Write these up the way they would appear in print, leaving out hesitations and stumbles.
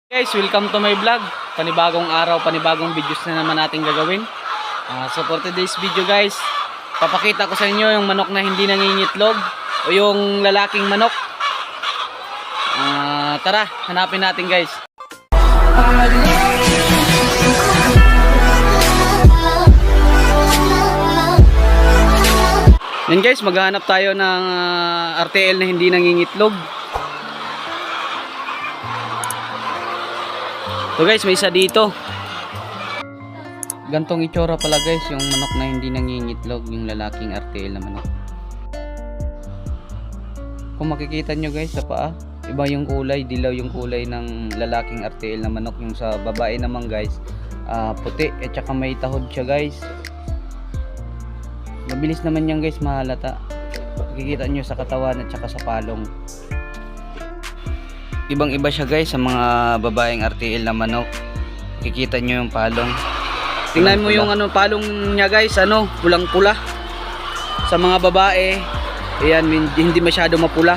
Guys, welcome to my vlog. Panibagong araw, panibagong videos na naman natin gagawin. So for today's video guys, papakita ko sa inyo yung manok na hindi nangingitlog o yung lalaking manok. Tara, hanapin natin guys. Yan guys, maghahanap tayo ng RTL na hindi nangingitlog. So guys, may isa dito. Gantong itsura pala guys, yung manok na hindi nangingitlog, yung lalaking RTL na manok. Kung makikita nyo guys sa paa, iba yung kulay, dilaw yung kulay ng lalaking RTL na manok. Yung sa babae naman guys, puti at saka may tahod siya guys. Mabilis naman yan guys mahalata. Makikita nyo sa katawan at saka sa palong. Ibang iba siya guys sa mga babaeng RTL na manok. Kikita nyo yung palong. Tingnan mo yung palong niya guys, pulang pula. Sa mga babae, ayan, hindi masyado mapula.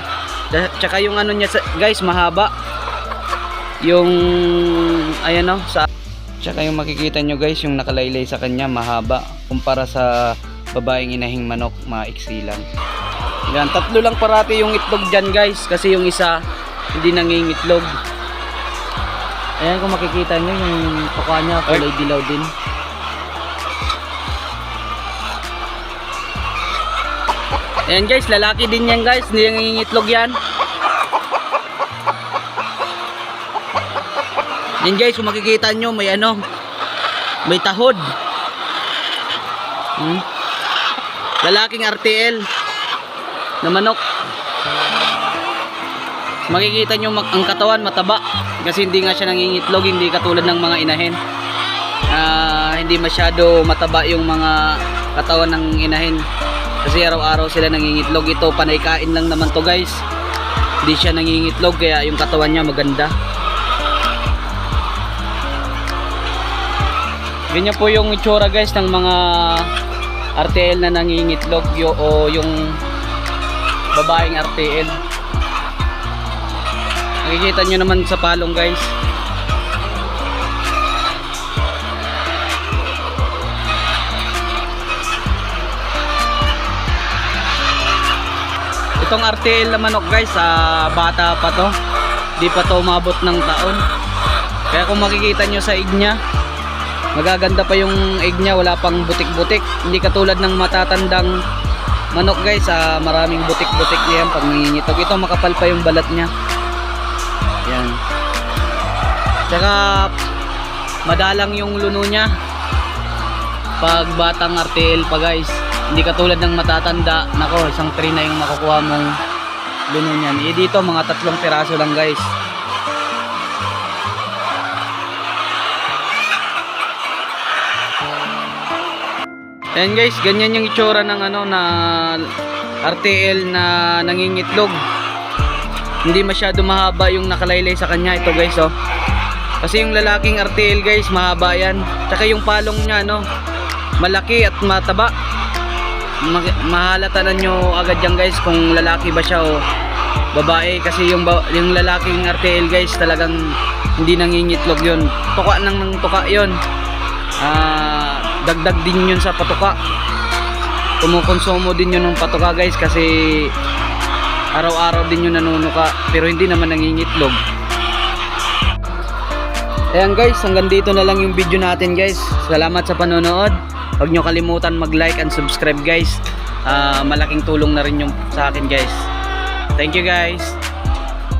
Tsaka yung niya guys, mahaba. Yung ayan tsaka yung makikita nyo guys, yung nakalaylay sa kanya mahaba kumpara sa babaeng inahing manok, maiksi lang. Yan, tatlo lang parati yung itlog dyan guys, kasi yung isa hindi nangingitlog. Ayan, kung makikita nyo yung tuka niya, kulay dilaw din. Ayan guys, lalaki din yan guys, hindi nangingitlog yan. Ayan guys, kung makikita nyo may may tahod. Lalaking RTL na manok. Makikita nyo ang katawan mataba kasi hindi nga siya nangingitlog, hindi katulad ng mga inahin. Hindi masyado mataba yung mga katawan ng inahin kasi araw-araw sila nangingitlog. Ito panay kain lang naman to guys, hindi siya nangingitlog kaya yung katawan niya maganda. Ganyan po yung itsura guys ng mga RTL na nangingitlog o yung babaeng RTL. Nakikita nyo naman sa palong guys. Itong RTL na manok guys, bata pa to, di pa to umabot ng taon. Kaya kung makikita nyo sa egg nya, magaganda pa yung egg nya, wala pang butik-butik. Hindi katulad ng matatandang manok guys, maraming butik-butik yan pag nangingitlog. Ito makapal pa yung balat nya. Yan. Tsaka madalang yung luno niya pag batang RTL pa guys. Hindi katulad ng matatanda. Nako, isang tray na yung makukuha mong luno niyan. Dito mga 3 piraso lang guys. Ayan guys, ganyan yung itsura ng na RTL na nangingitlog. Hindi masyado mahaba yung nakalaylay sa kanya. Ito guys kasi yung lalaking RTL guys mahaba yan. Tsaka yung palong nya malaki at mataba. Mahalata na nyo agad yan guys kung lalaki ba siya o babae. Kasi yung lalaking RTL guys talagang hindi nangingitlog yun. Tuka ng tuka yun. Dagdag din yun sa patuka. Kumukonsumo din yun ng patuka guys kasi araw-araw din yung nanunuka pero hindi naman nangingitlog. Ayan guys, hanggang dito na lang yung video natin guys. Salamat sa panonood. Huwag nyo kalimutan mag-like and subscribe guys. Malaking tulong na rin yung sa akin guys. Thank you guys.